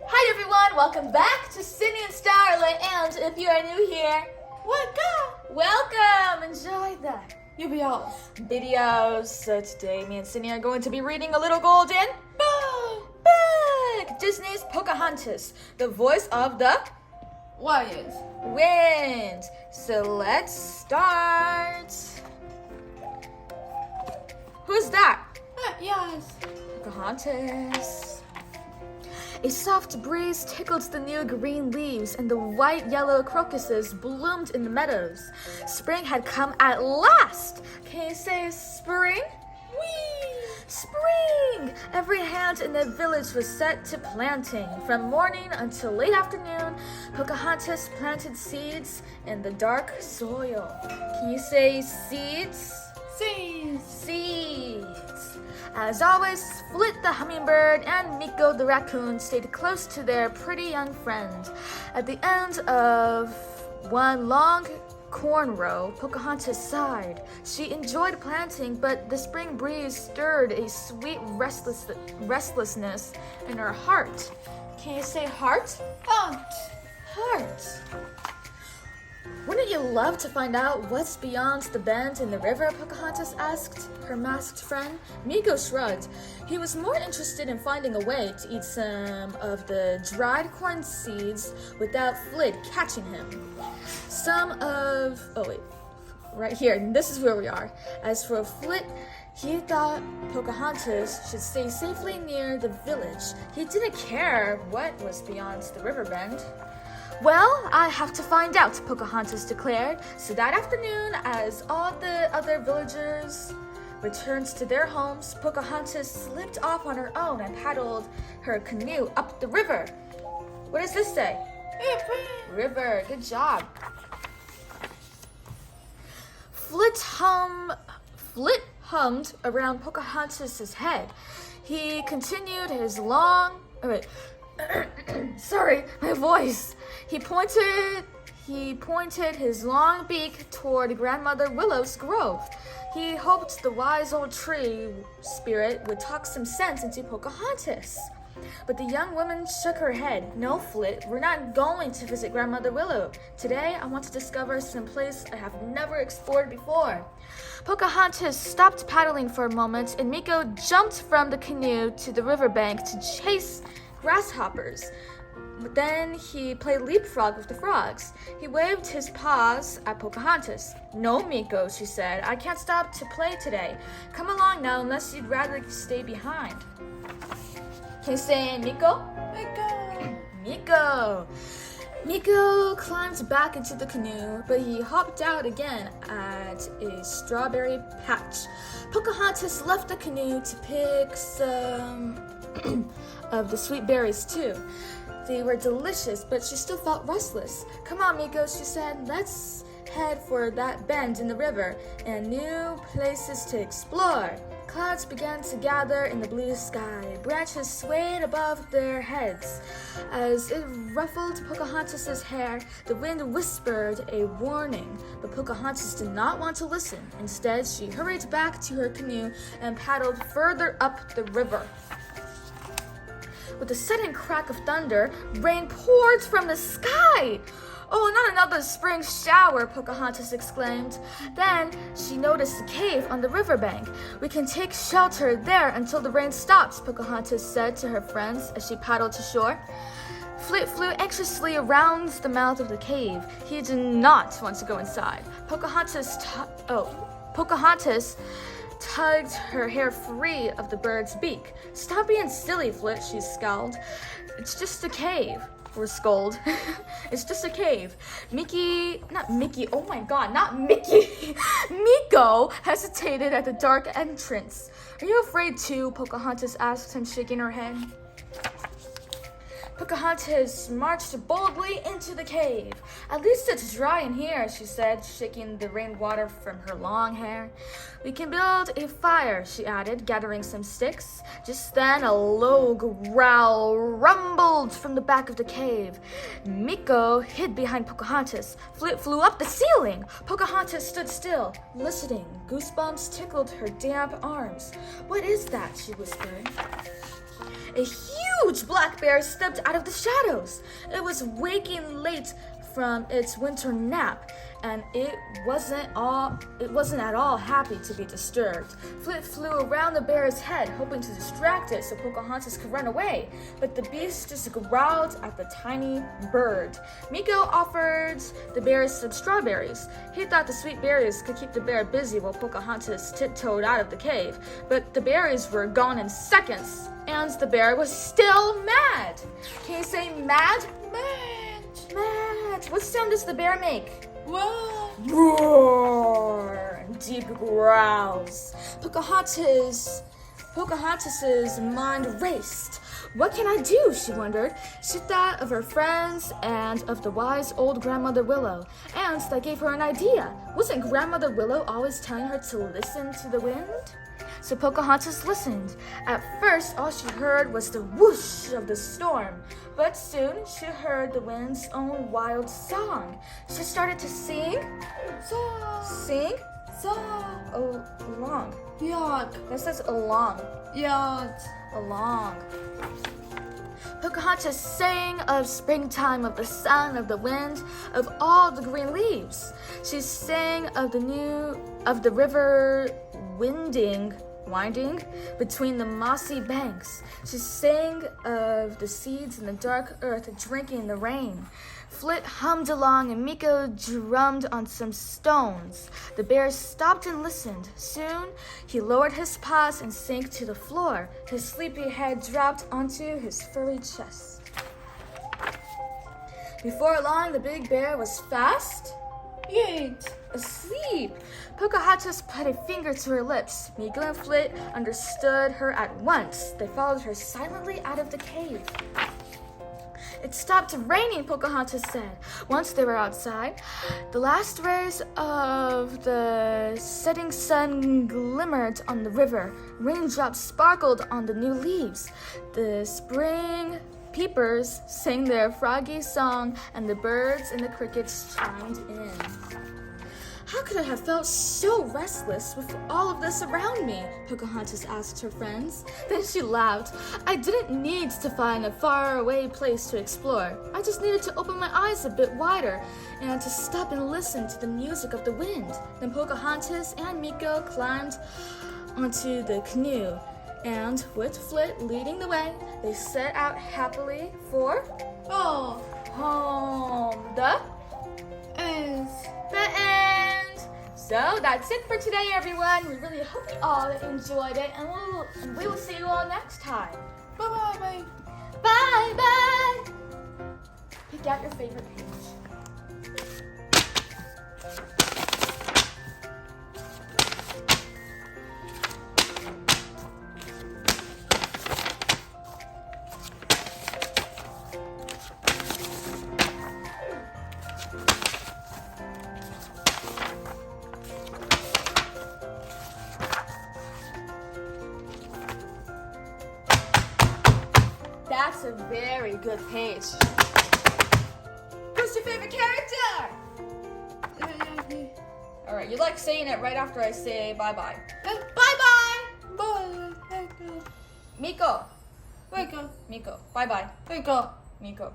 Hi everyone, welcome back to Sydney and Starlight, and if you are new here, welcome! Enjoy the videos. So today me and Sydney are going to be reading A Little Golden Book, Disney's Pocahontas, the voice of the wind. So let's start. Who's that? Yes. Pocahontas. A soft breeze tickled the new green leaves, and the white-yellow crocuses bloomed in the meadows. Spring had come at last. Can you say spring? Whee! Spring! Every hand in the village was set to planting. From morning until late afternoon, Pocahontas planted seeds in the dark soil. Can you say seeds? Seeds. As always, Flit the hummingbird and Miko the raccoon stayed close to their pretty young friend. At the end of one long corn row, Pocahontas sighed. She enjoyed planting, but the spring breeze stirred a sweet restlessness in her heart. Can you say heart? Heart. Wouldn't you love to find out what's beyond the bend in the river? Pocahontas asked her masked friend. Miko shrugged. He was more interested in finding a way to eat some of the dried corn seeds without Flit catching him. Right here, this is where we are. As for Flit, he thought Pocahontas should stay safely near the village. He didn't care what was beyond the river bend. Well, I have to find out, Pocahontas declared. So that afternoon, as all the other villagers returned to their homes, Pocahontas slipped off on her own and paddled her canoe up the river. What does this say? River. Good job. Flit hummed around Pocahontas' head. He continued his long... Sorry, my voice. He pointed his long beak toward Grandmother Willow's grove. He hoped the wise old tree spirit would talk some sense into Pocahontas. But the young woman shook her head. No, Flit, we're not going to visit Grandmother Willow. Today, I want to discover some place I have never explored before. Pocahontas stopped paddling for a moment, and Miko jumped from the canoe to the riverbank to chase grasshoppers. But then he played leapfrog with the frogs. He waved his paws at Pocahontas. No, Miko, she said. I can't stop to play today. Come along now, unless you'd rather stay behind. Can you say Miko? Miko. Miko climbed back into the canoe, but he hopped out again at a strawberry patch. Pocahontas left the canoe to pick some of the sweet berries too. They were delicious, but she still felt restless. Come on, Miko, she said. Let's head for that bend in the river and new places to explore. Clouds began to gather in the blue sky. Branches swayed above their heads. As it ruffled Pocahontas' hair, the wind whispered a warning, but Pocahontas did not want to listen. Instead, she hurried back to her canoe and paddled further up the river. With a sudden crack of thunder, rain poured from the sky. Oh, not another spring shower, Pocahontas exclaimed. Then she noticed a cave on the riverbank. We can take shelter there until the rain stops, Pocahontas said to her friends as she paddled to shore. Flit flew anxiously around the mouth of the cave. He did not want to go inside. Pocahontas tugged her hair free of the bird's beak. Stop being silly, Flit, she scowled. It's just a cave. Or scold. It's just a cave. Miko hesitated at the dark entrance. Are you afraid too? Pocahontas asked him, shaking her head. Pocahontas marched boldly into the cave. At least it's dry in here, she said, shaking the rainwater from her long hair. We can build a fire, she added, gathering some sticks. Just then, a low growl rumbled from the back of the cave. Miko hid behind Pocahontas. Flit flew up the ceiling. Pocahontas stood still, listening. Goosebumps tickled her damp arms. What is that? She whispered. a huge black bear stepped out of the shadows. It was waking late from its winter nap, and it wasn't at all happy to be disturbed. Flit flew around the bear's head, hoping to distract it so Pocahontas could run away, but the beast just growled at the tiny bird. Miko offered the bear some strawberries. He thought the sweet berries could keep the bear busy while Pocahontas tiptoed out of the cave, but the berries were gone in seconds, and the bear was still mad. Can you say mad? Mad. What sound does the bear make? Whoa. Roar and deep growls. Pocahontas's mind raced. What can I do? She wondered. She thought of her friends and of the wise old Grandmother Willow, and that gave her an idea. Wasn't Grandmother Willow always telling her to listen to the wind? So Pocahontas listened. At first, all she heard was the whoosh of the storm, but soon she heard the wind's own wild song. She started to sing. Sing? Along. Yacht. That says along. Yacht. Along. Pocahontas sang of springtime, of the sun, of the wind, of all the green leaves. She sang of the river winding between the mossy banks. She sang of the seeds in the dark earth drinking the rain. Flit hummed along and Miko drummed on some stones. The bear stopped and listened. Soon, he lowered his paws and sank to the floor. His sleepy head dropped onto his furry chest. Before long, the big bear was fast asleep. Pocahontas put a finger to her lips. Miko and Flit understood her at once. They followed her silently out of the cave. It stopped raining, Pocahontas said. Once they were outside, the last rays of the setting sun glimmered on the river. Raindrops sparkled on the new leaves. The spring peepers sang their froggy song, and the birds and the crickets chimed in. How could I have felt so restless with all of this around me? Pocahontas asked her friends. Then she laughed. I didn't need to find a faraway place to explore. I just needed to open my eyes a bit wider and to stop and listen to the music of the wind. Then Pocahontas and Miko climbed onto the canoe, and with Flit leading the way, they set out happily for home. The end. So that's it for today, everyone. We really hope you all enjoyed it, and we will see you all next time. Bye. Bye. Pick out your favorite page. That's a very good page. Who's your favorite character? All right, you like saying it right after I say bye-bye. Bye-bye. Bye. Miko. Wake up. Miko. Bye-bye. Wake up. Miko.